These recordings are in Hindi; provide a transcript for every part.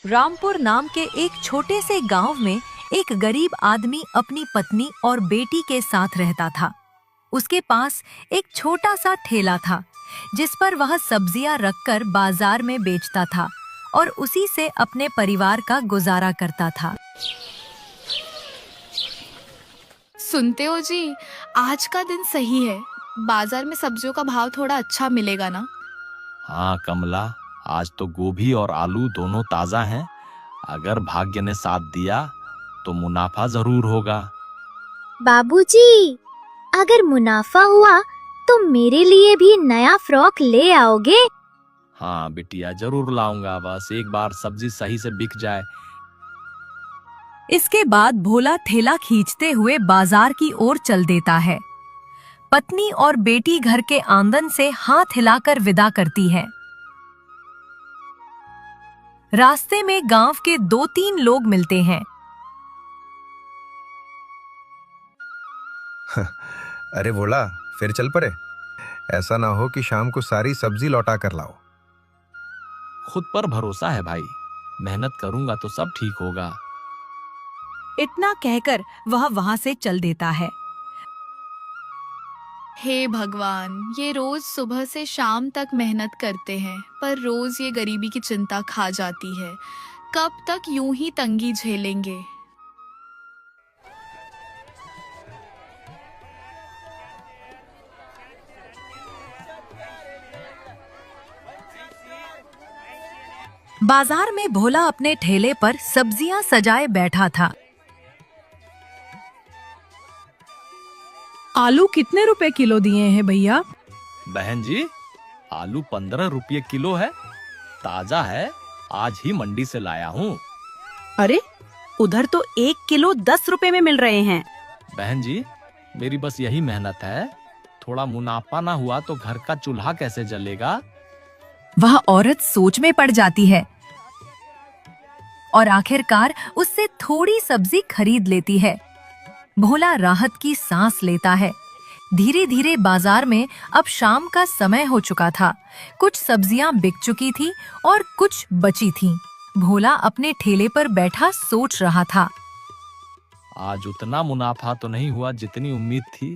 रामपुर नाम के एक छोटे से गांव में एक गरीब आदमी अपनी पत्नी और बेटी के साथ रहता था। उसके पास एक छोटा सा ठेला था जिस पर वह सब्जियां रखकर बाजार में बेचता था और उसी से अपने परिवार का गुजारा करता था। सुनते हो जी, आज का दिन सही है। बाजार में सब्जियों का भाव थोड़ा अच्छा मिलेगा ना? हाँ कमला, आज तो गोभी और आलू दोनों ताजा हैं। अगर भाग्य ने साथ दिया तो मुनाफा जरूर होगा। बाबूजी, अगर मुनाफा हुआ तो मेरे लिए भी नया फ्रॉक ले आओगे? हाँ बिटिया, जरूर लाऊंगा, बस एक बार सब्जी सही से बिक जाए। इसके बाद भोला ठेला खींचते हुए बाजार की ओर चल देता है। पत्नी और बेटी घर के आंगन से हाथ हिलाकर विदा करती है। रास्ते में गांव के 2-3 लोग मिलते हैं। अरे भोला, फिर चल पड़े। ऐसा ना हो कि शाम को सारी सब्जी लौटा कर लाओ। खुद पर भरोसा है भाई, मेहनत करूंगा तो सब ठीक होगा। इतना कहकर वह वहां से चल देता है। हे भगवान, ये रोज सुबह से शाम तक मेहनत करते हैं पर रोज ये गरीबी की चिंता खा जाती है। कब तक यूं ही तंगी झेलेंगे? बाजार में भोला अपने ठेले पर सब्जियां सजाए बैठा था। आलू कितने रुपए किलो दिए हैं भैया? बहन जी, आलू 15 रुपये किलो है, ताजा है, आज ही मंडी से लाया हूँ। अरे, उधर तो 1 किलो 10 रुपए में मिल रहे हैं। बहन जी, मेरी बस यही मेहनत है, थोड़ा मुनाफा ना हुआ तो घर का चूल्हा कैसे जलेगा। वह औरत सोच में पड़ जाती है और आखिरकार उससे थोड़ी सब्जी खरीद लेती है। भोला राहत की सांस लेता है। धीरे धीरे बाजार में अब शाम का समय हो चुका था। कुछ सब्जियां बिक चुकी थी और कुछ बची थीं। भोला अपने ठेले पर बैठा सोच रहा था। आज उतना मुनाफा तो नहीं हुआ जितनी उम्मीद थी,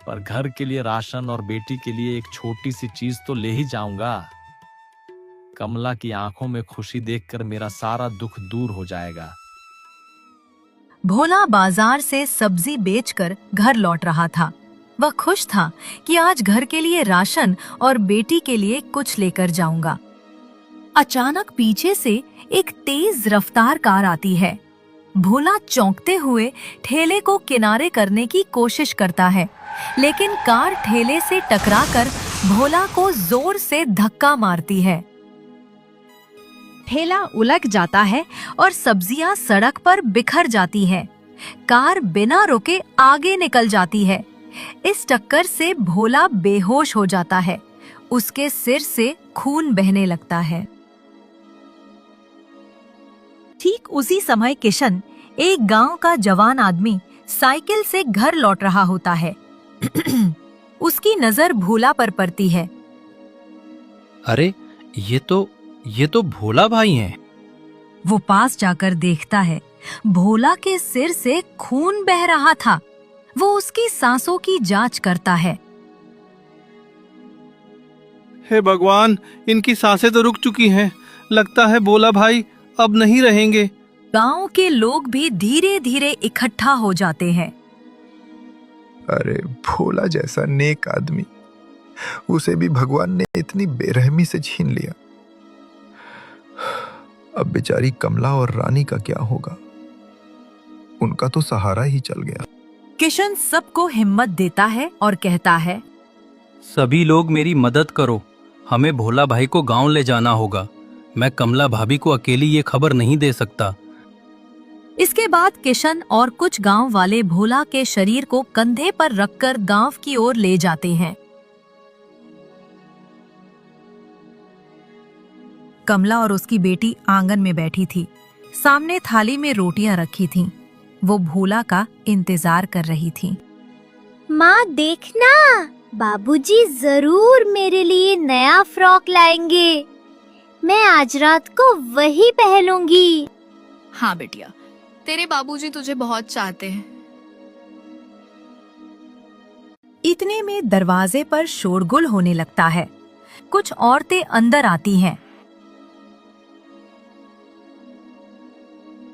पर घर के लिए राशन और बेटी के लिए एक छोटी सी चीज तो ले ही जाऊंगा। कमला की आंखों में खुशी देखकर मेरा सारा दुख दूर हो जाएगा। भोला बाजार से सब्जी बेचकर घर लौट रहा था। वह खुश था कि आज घर के लिए राशन और बेटी के लिए कुछ लेकर जाऊंगा। अचानक पीछे से एक तेज रफ्तार कार आती है। भोला चौंकते हुए ठेले को किनारे करने की कोशिश करता है, लेकिन कार ठेले से टकराकर भोला को जोर से धक्का मारती है। ठेला उलट जाता है और सब्जियां सड़क पर बिखर जाती हैं। कार बिना रुके आगे निकल जाती है। इस टक्कर से भोला बेहोश हो जाता है। उसके सिर से खून बहने लगता है। ठीक उसी समय किशन, एक गांव का जवान आदमी, साइकिल से घर लौट रहा होता है। उसकी नजर भोला पर पड़ती है। अरे, ये तो भोला भाई हैं। वो पास जाकर देखता है, भोला के सिर से खून बह रहा था। वो उसकी सांसों की जांच करता है। हे भगवान, इनकी सांसें तो रुक चुकी हैं। लगता है भोला भाई अब नहीं रहेंगे। गांव के लोग भी धीरे धीरे इकट्ठा हो जाते हैं। अरे भोला जैसा नेक आदमी, उसे भी भगवान ने इतनी बेरहमी से छीन लिया। अब बेचारी कमला और रानी का क्या होगा? उनका तो सहारा ही चल गया। किशन सबको हिम्मत देता है और कहता है, सभी लोग मेरी मदद करो, हमें भोला भाई को गांव ले जाना होगा। मैं कमला भाभी को अकेली ये खबर नहीं दे सकता। इसके बाद किशन और कुछ गांव वाले भोला के शरीर को कंधे पर रखकर गांव की ओर ले जाते हैं। कमला और उसकी बेटी आंगन में बैठी थी। सामने थाली में रोटियां रखी थीं। वो भोला का इंतजार कर रही थी। माँ देखना, बाबूजी जरूर मेरे लिए नया फ्रॉक लाएंगे। मैं आज रात को वही पहनूंगी। हाँ बेटिया, तेरे बाबूजी तुझे बहुत चाहते हैं। इतने में दरवाजे पर शोरगुल होने लगता है। कुछ औरतें अंदर आती हैं।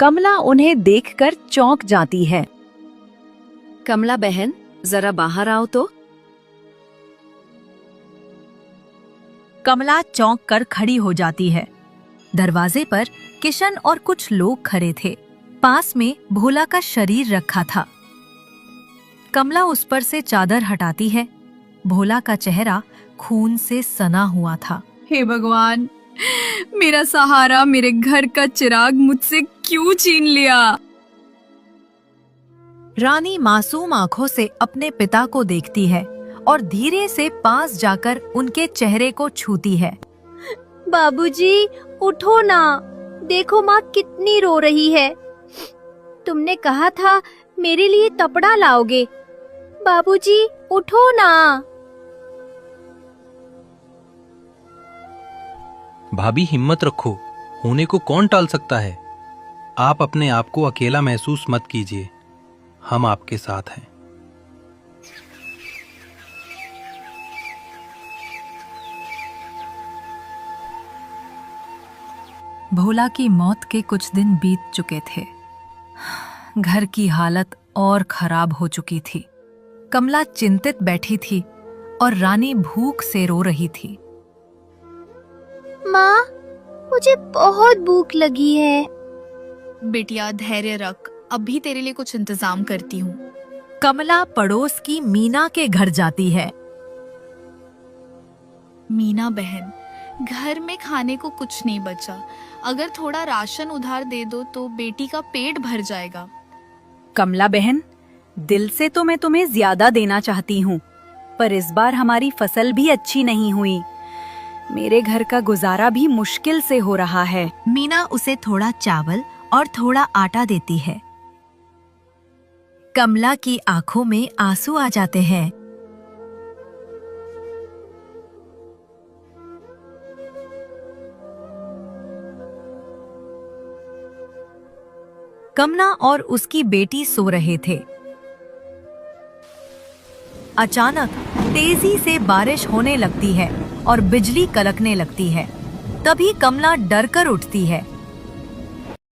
कमला उन्हें देखकर चौंक जाती है। कमला बहन, जरा बाहर आओ तो। कमला चौंक कर खड़ी हो जाती है। दरवाजे पर किशन और कुछ लोग खड़े थे। पास में भोला का शरीर रखा था। कमला उस पर से चादर हटाती है। भोला का चेहरा खून से सना हुआ था। हे भगवान, मेरा सहारा, मेरे घर का चिराग मुझसे क्यों छीन लिया? रानी मासूम आंखों से अपने पिता को देखती है और धीरे से पास जाकर उनके चेहरे को छूती है। बाबूजी, उठो ना, देखो माँ कितनी रो रही है। तुमने कहा था मेरे लिए कपड़ा लाओगे। बाबूजी, उठो ना। भाभी हिम्मत रखो, होने को कौन टाल सकता है। आप अपने आप को अकेला महसूस मत कीजिए, हम आपके साथ हैं। भोला की मौत के कुछ दिन बीत चुके थे। घर की हालत और खराब हो चुकी थी। कमला चिंतित बैठी थी और रानी भूख से रो रही थी। माँ, मुझे बहुत भूख लगी है। बेटिया धैर्य रख, अभी तेरे लिए कुछ इंतजाम करती हूँ। कमला पड़ोस की मीना के घर जाती है। मीना बहन, घर में खाने को कुछ नहीं बचा। अगर थोड़ा राशन उधार दे दो तो बेटी का पेट भर जाएगा। कमला बहन, दिल से तो मैं तुम्हें ज्यादा देना चाहती हूँ, पर इस बार हमारी फसल भी अच्छी नहीं हुई। मेरे घर का गुजारा भी मुश्किल से हो रहा है। मीना उसे थोड़ा चावल और थोड़ा आटा देती है। कमला की आंखों में आंसू आ जाते हैं। कमला और उसकी बेटी सो रहे थे। अचानक तेजी से बारिश होने लगती है और बिजली कड़कने लगती है। तभी कमला डर कर उठती है।